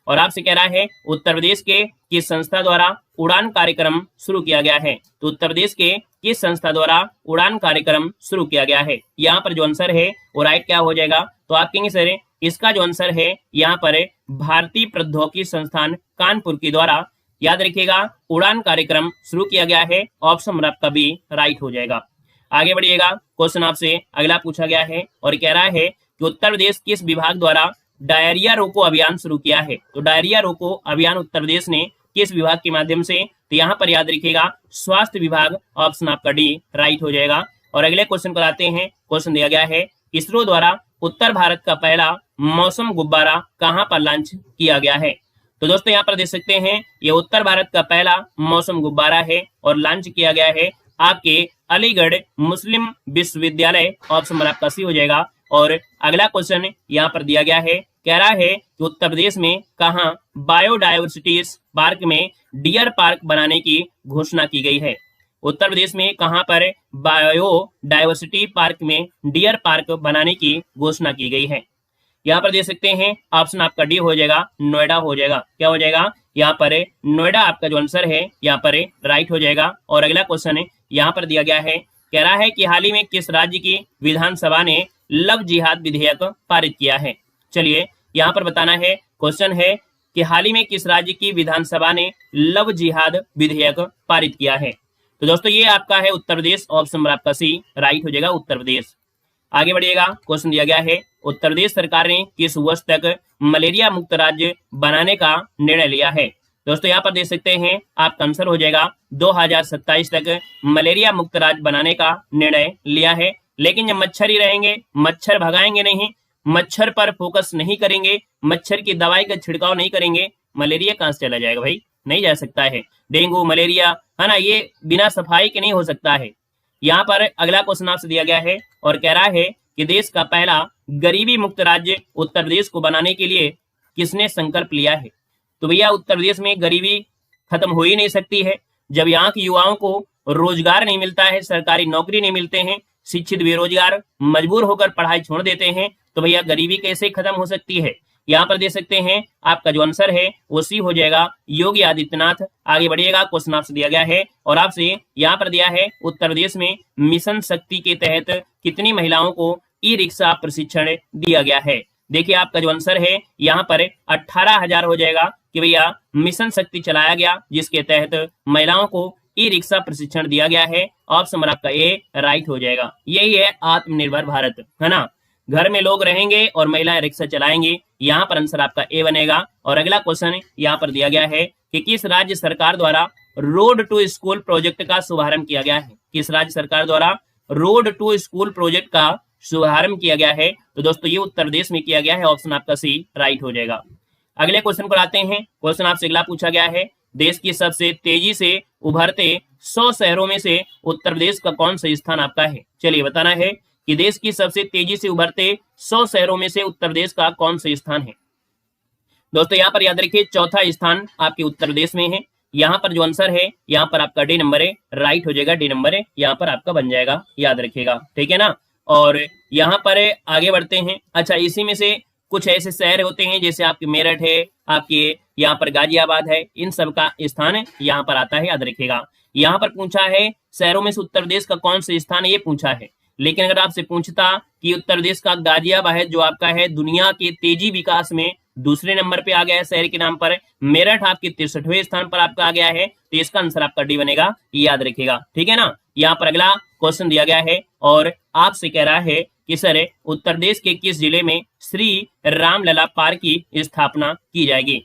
और आपसे कह रहा है उत्तर प्रदेश के किस संस्था द्वारा उड़ान कार्यक्रम शुरू किया गया है। तो उत्तर प्रदेश के किस संस्था द्वारा उड़ान कार्यक्रम शुरू किया गया है। यहाँ पर जो आंसर है वो राइट क्या हो जाएगा, तो आप कहेंगे सर इसका जो आंसर है यहाँ पर भारतीय प्रौद्योगिकी संस्थान कानपुर के द्वारा याद रखिएगा उड़ान कार्यक्रम शुरू किया गया है, ऑप्शन नंबर आपका बी राइट हो जाएगा। आगे बढ़िएगा, क्वेश्चन आपसे अगला पूछा गया है और कह रहा है कि उत्तर प्रदेश किस विभाग द्वारा डायरिया रोको अभियान शुरू किया है। तो डायरिया रोको अभियान उत्तर प्रदेश ने किस विभाग के माध्यम से, तो यहाँ पर याद रखिएगा स्वास्थ्य विभाग, ऑप्शन आपका डी राइट हो जाएगा। और अगले क्वेश्चन पर आते हैं। क्वेश्चन दिया गया है इसरो द्वारा उत्तर भारत का पहला मौसम गुब्बारा कहां पर लॉन्च किया गया है। तो दोस्तों यहाँ पर देख सकते हैं ये उत्तर भारत का पहला मौसम गुब्बारा है और लॉन्च किया गया है आपके अलीगढ़ मुस्लिम विश्वविद्यालय, ऑप्शन नंबर आपका सी हो जाएगा। और अगला क्वेश्चन यहाँ पर दिया गया है, कह रहा है कि उत्तर प्रदेश में कहां बायोडायवर्सिटी पार्क में डियर पार्क बनाने की घोषणा की गई है। उत्तर प्रदेश में कहां पर बायोडायवर्सिटी पार्क में डियर पार्क बनाने की घोषणा की गई है। यहाँ पर देख सकते हैं ऑप्शन आपका डी हो जाएगा, नोएडा हो जाएगा। क्या हो जाएगा यहाँ पर नोएडा आपका जो आंसर है यहाँ पर राइट हो जाएगा। और अगला क्वेश्चन यहाँ पर दिया गया है, कह रहा है कि हाल ही में किस राज्य की विधानसभा ने लव जिहाद विधेयक पारित किया है। चलिए यहाँ पर बताना है, क्वेश्चन है कि हाल ही में किस राज्य की विधानसभा ने लव जिहाद विधेयक पारित किया है। तो दोस्तों ये आपका है उत्तर प्रदेश, ऑप्शन नंबर आपका सी राइट हो जाएगा, उत्तर प्रदेश। आगे बढ़िएगा, क्वेश्चन दिया गया है उत्तर प्रदेश सरकार ने किस वर्ष तक मलेरिया मुक्त राज्य बनाने का निर्णय लिया है। दोस्तों यहाँ पर देख सकते हैं आपका आंसर हो जाएगा 2027 तक मलेरिया मुक्त राज्य बनाने का निर्णय लिया है। लेकिन जब मच्छर ही रहेंगे, मच्छर भगाएंगे नहीं, मच्छर पर फोकस नहीं करेंगे, मच्छर की दवाई का छिड़काव नहीं करेंगे, मलेरिया कहां से चला जाएगा भाई, नहीं जा सकता है। डेंगू मलेरिया है ना, ये बिना सफाई के नहीं हो सकता है। यहाँ पर अगला क्वेश्चन आपसे दिया गया है और कह रहा है कि देश का पहला गरीबी मुक्त राज्य उत्तर प्रदेश को बनाने के लिए किसने संकल्प लिया है। तो भैया उत्तर प्रदेश में गरीबी खत्म हो ही नहीं सकती है जब यहाँ के युवाओं को रोजगार नहीं मिलता है, सरकारी नौकरी नहीं मिलते हैं, शिक्षित बेरोजगार मजबूर होकर पढ़ाई छोड़ देते हैं, तो भैया गरीबी कैसे खत्म हो सकती है। यहाँ पर देख सकते हैं आपका जो आंसर है वो सी हो जाएगा, योगी आदित्यनाथ। आगे बढ़िएगा, क्वेश्चन आपसे दिया गया है और आपसे यहाँ पर दिया है उत्तर प्रदेश में मिशन शक्ति के तहत कितनी महिलाओं को ई रिक्शा प्रशिक्षण दिया गया है। देखिए आपका जो आंसर है यहाँ पर 18,000 हो जाएगा कि भैया मिशन शक्ति चलाया गया जिसके तहत महिलाओं को ई रिक्शा प्रशिक्षण दिया गया है। ऑप्शन नंबर आपका ए राइट हो जाएगा। यही है आत्मनिर्भर भारत, है ना, घर में लोग रहेंगे और महिलाएं रिक्शा चलाएंगी। यहाँ पर आंसर आपका ए बनेगा। और अगला क्वेश्चन यहाँ पर दिया गया है कि किस राज्य सरकार द्वारा रोड टू स्कूल प्रोजेक्ट का शुभारंभ किया गया है। किस राज्य सरकार द्वारा रोड टू स्कूल प्रोजेक्ट का शुभारंभ किया गया है। तो दोस्तों ये उत्तर प्रदेश में किया गया है, ऑप्शन आपका सी राइट हो जाएगा। अगले क्वेश्चन पर आते हैं। क्वेश्चन आपसे अगला पूछा गया है, देश की सबसे तेजी से उभरते 100 शहरों में से उत्तर प्रदेश का कौन सा स्थान आपका है। चलिए बताना है कि देश की सबसे तेजी से उभरते 100 शहरों में से उत्तर प्रदेश का कौन सा स्थान है। दोस्तों यहाँ पर याद रखिए चौथा स्थान आपके उत्तर प्रदेश में है। यहाँ पर जो आंसर है यहाँ पर आपका डी नंबर है, राइट हो जाएगा, डी नंबर है यहाँ पर आपका बन जाएगा, याद रखिएगा, ठीक है ना। और यहाँ पर आगे बढ़ते हैं। अच्छा, इसी में से कुछ ऐसे शहर होते हैं जैसे आपके मेरठ है, आपके यहाँ पर गाजियाबाद है, इन सब का स्थान यहाँ पर आता है, याद रखिएगा। यहाँ पर पूछा है शहरों में से उत्तर प्रदेश का कौन सा स्थान है, ये पूछा है। लेकिन अगर आपसे पूछता कि उत्तर प्रदेश का गाजियाबाद जो आपका है दुनिया के तेजी विकास में दूसरे नंबर पे आ गया है शहर के नाम पर, मेरठ आपके 63वें स्थान पर आपका आ गया है, तो इसका आंसर आपका डी बनेगा, याद रखिएगा, ठीक है ना। यहाँ पर अगला क्वेश्चन दिया गया है और आपसे कह रहा है कि सर उत्तर प्रदेश के किस जिले में श्री रामलला पार्क की स्थापना की जाएगी।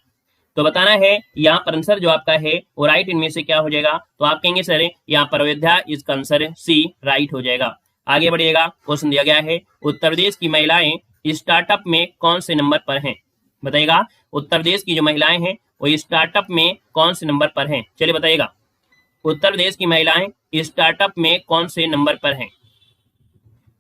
तो बताना है यहाँ पर आंसर जो आपका है वो राइट इनमें से क्या हो जाएगा। तो आप कहेंगे सर यहाँ पर अयोध्या, इसका आंसर सी राइट हो जाएगा। आगे बढ़िएगा, क्वेश्चन दिया गया है उत्तर प्रदेश की महिलाएं स्टार्टअप में कौन से नंबर पर हैं। बताइएगा उत्तर प्रदेश की जो महिलाएं हैं वो स्टार्टअप में कौन से नंबर पर हैं। चलिए बताइएगा उत्तर प्रदेश की महिलाएं स्टार्टअप में कौन से नंबर पर हैं।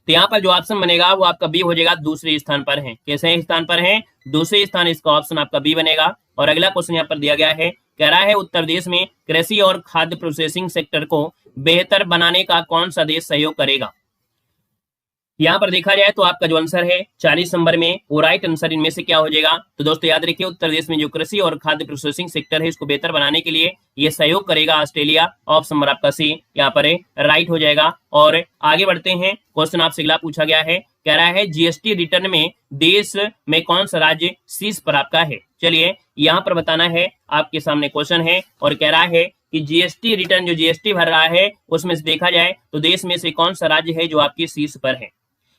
तो यहाँ पर जो ऑप्शन बनेगा वो आपका बी हो जाएगा, दूसरे स्थान पर हैं। कैसे स्थान पर हैं, दूसरे स्थान, इसका ऑप्शन आपका बी बनेगा। और अगला क्वेश्चन यहाँ पर दिया गया है, कह रहा है उत्तर प्रदेश में कृषि और खाद्य प्रोसेसिंग सेक्टर को बेहतर बनाने का कौन सा देश सहयोग करेगा। यहाँ पर देखा जाए तो आपका जो आंसर है 40 नंबर में वो राइट आंसर इनमें से क्या हो जाएगा। तो दोस्तों याद रखिए उत्तर प्रदेश में जो कृषि और खाद्य प्रोसेसिंग सेक्टर है इसको बेहतर बनाने के लिए ये सहयोग करेगा ऑस्ट्रेलिया। ऑप्शन नंबर आपका सी यहाँ पर राइट हो जाएगा। और आगे बढ़ते हैं, क्वेश्चन आपसे अगला पूछा गया है, कह रहा है जीएसटी रिटर्न में देश में कौन सा राज्य शीर्ष पर आपका है। चलिए यहाँ पर बताना है, आपके सामने क्वेश्चन है और कह रहा है कि जीएसटी रिटर्न जो जीएसटी भर रहा है उसमें से देखा जाए तो देश में से कौन सा राज्य है जो आपकी शीर्ष पर है।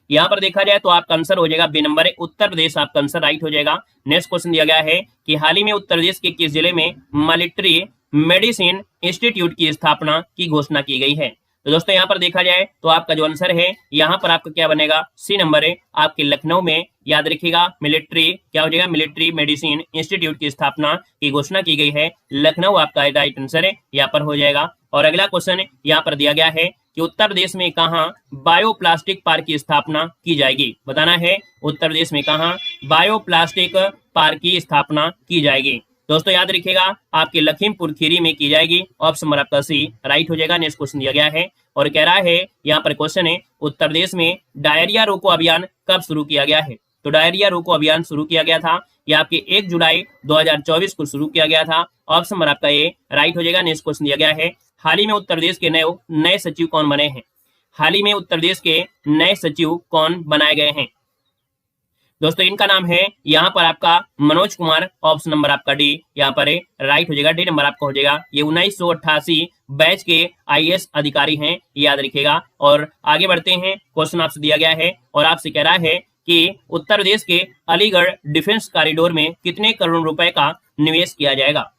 यहाँ पर देखा जाए तो आपका आंसर हो जाएगा बी नंबर, उत्तर प्रदेश आपका आंसर राइट हो जाएगा। नेक्स्ट क्वेश्चन दिया गया है कि हाल ही में उत्तर प्रदेश के किस जिले में मिलिट्री मेडिसिन इंस्टीट्यूट की स्थापना की घोषणा की गई है। तो दोस्तों यहाँ पर देखा जाए तो आपका जो आंसर है यहाँ पर आपका क्या बनेगा, सी नंबर है, आपके लखनऊ में। याद रखिएगा मिलिट्री क्या हो जाएगा, मिलिट्री मेडिसिन इंस्टीट्यूट की स्थापना की घोषणा की गई है, लखनऊ आपका राइट आंसर है, यहाँ पर हो जाएगा। और अगला क्वेश्चन यहाँ पर दिया गया है कि उत्तर प्रदेश में कहाँ बायोप्लास्टिक पार्क की स्थापना की जाएगी। बताना है उत्तर प्रदेश में कहाँ बायोप्लास्टिक पार्क की स्थापना की जाएगी। दोस्तों याद रखिएगा आपके लखीमपुर खीरी में की जाएगी, ऑप्शन नंबर आपका सी राइट हो जाएगा। नेक्स्ट क्वेश्चन दिया गया है और कह रहा है यहाँ पर क्वेश्चन है उत्तर प्रदेश में डायरिया रोको अभियान कब शुरू किया गया है। तो डायरिया रोको अभियान शुरू किया गया था, ये आपके 1 जुलाई 2024 को शुरू किया गया था, ऑप्शन नंबर आपका ए राइट हो जाएगा। नेक्स्ट क्वेश्चन दिया गया है हाल ही में उत्तर प्रदेश के नए सचिव कौन बने हैं। हाल ही में उत्तर प्रदेश के नए सचिव कौन बनाए गए हैं। दोस्तों इनका नाम है यहाँ पर आपका मनोज कुमार, ऑप्शन नंबर आपका डी यहाँ पर है राइट हो जाएगा। डी नंबर आपका हो जाएगा। ये 1988 बैच के आईएएस अधिकारी हैं, याद रखिएगा। और आगे बढ़ते हैं, क्वेश्चन आपसे दिया गया है और आपसे कह रहा है कि उत्तर प्रदेश के अलीगढ़ डिफेंस कॉरिडोर में कितने करोड़ रुपए का निवेश किया जाएगा।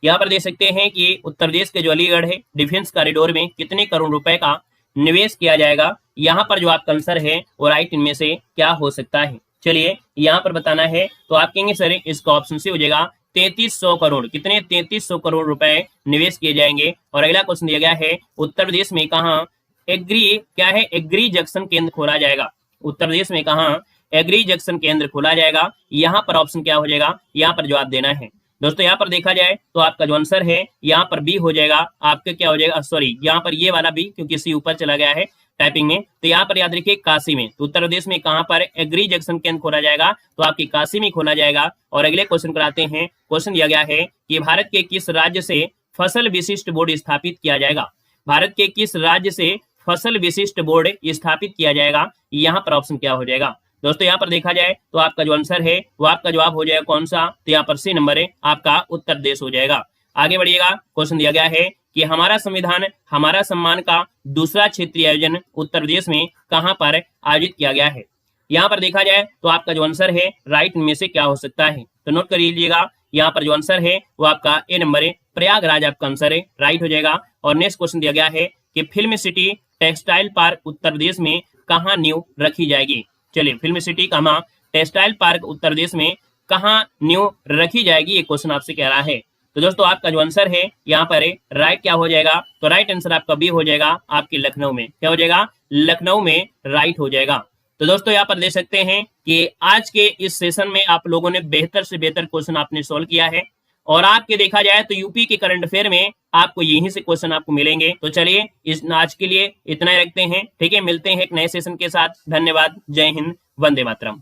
यहाँ पर देख सकते हैं कि उत्तर प्रदेश के जो अलीगढ़ है डिफेंस कॉरिडोर में कितने करोड़ रुपए का निवेश किया जाएगा। यहाँ पर जो आपका आंसर है वो राइट इनमें से क्या हो सकता है। चलिए यहाँ पर बताना है तो आप कहेंगे सर इसका ऑप्शन सी हो जाएगा 3300 करोड़। कितने 3300 करोड़ रुपए निवेश किए जाएंगे। और अगला क्वेश्चन दिया गया है उत्तर प्रदेश में कहाँ एग्री जंक्शन केंद्र खोला जाएगा। उत्तर प्रदेश में कहाँ एग्री जंक्शन केंद्र खोला जाएगा। यहाँ पर ऑप्शन क्या हो जाएगा, यहाँ पर जवाब देना है। दोस्तों यहाँ पर देखा जाए तो आपका जो आंसर है यहाँ पर बी हो जाएगा। आपका क्या हो जाएगा, सॉरी यहाँ पर ये वाला बी क्योंकि सी ऊपर चला गया है टाइपिंग में। तो यहाँ पर याद रखिए काशी में। तो उत्तर प्रदेश में कहाँ पर एग्री जंक्शन केंद्र खोला जाएगा, तो आपकी काशी में खोला जाएगा। और अगले क्वेश्चन कराते हैं। क्वेश्चन दिया गया है कि भारत के किस राज्य से फसल विशिष्ट बोर्ड स्थापित किया जाएगा। भारत के किस राज्य से फसल विशिष्ट बोर्ड स्थापित किया जाएगा। यहाँ पर ऑप्शन क्या हो जाएगा। दोस्तों यहाँ पर देखा जाए तो आपका जो आंसर है वो आपका जवाब हो जाएगा कौन सा, तो यहाँ पर सी नंबर है, आपका उत्तर प्रदेश हो जाएगा। आगे बढ़िएगा। क्वेश्चन दिया गया है कि हमारा संविधान हमारा सम्मान का दूसरा क्षेत्रीय आयोजन उत्तर प्रदेश में कहां पर आयोजित किया गया है। यहाँ पर देखा जाए तो आपका जो आंसर है राइट में से क्या हो सकता है, तो नोट कर लीजिएगा। यहाँ पर जो आंसर है वो आपका ए नंबर है, प्रयागराज आपका आंसर है, राइट हो जाएगा। और नेक्स्ट क्वेश्चन दिया गया है कि film city textile park Uttar Pradesh में कहाँ नींव रखी जाएगी। चलिए फिल्म सिटी कहाँ टेक्सटाइल पार्क उत्तर प्रदेश में कहाँ नींव रखी जाएगी, ये क्वेश्चन आपसे कह रहा है। तो दोस्तों आपका जो आंसर है यहाँ पर है राइट क्या हो जाएगा, तो राइट आंसर आपका बी हो जाएगा, आपके लखनऊ में। क्या हो जाएगा, लखनऊ में राइट हो जाएगा। तो दोस्तों यहाँ पर देख सकते हैं कि आज के इस सेशन में आप लोगों ने बेहतर से बेहतर क्वेश्चन आपने सोल्व किया है। और आपके देखा जाए तो यूपी के करंट अफेयर में आपको यहीं से क्वेश्चन आपको मिलेंगे। तो चलिए इस आज के लिए इतना ही रखते हैं, ठीक है। मिलते हैं एक नए सेशन के साथ। धन्यवाद, जय हिंद, वंदे मातरम।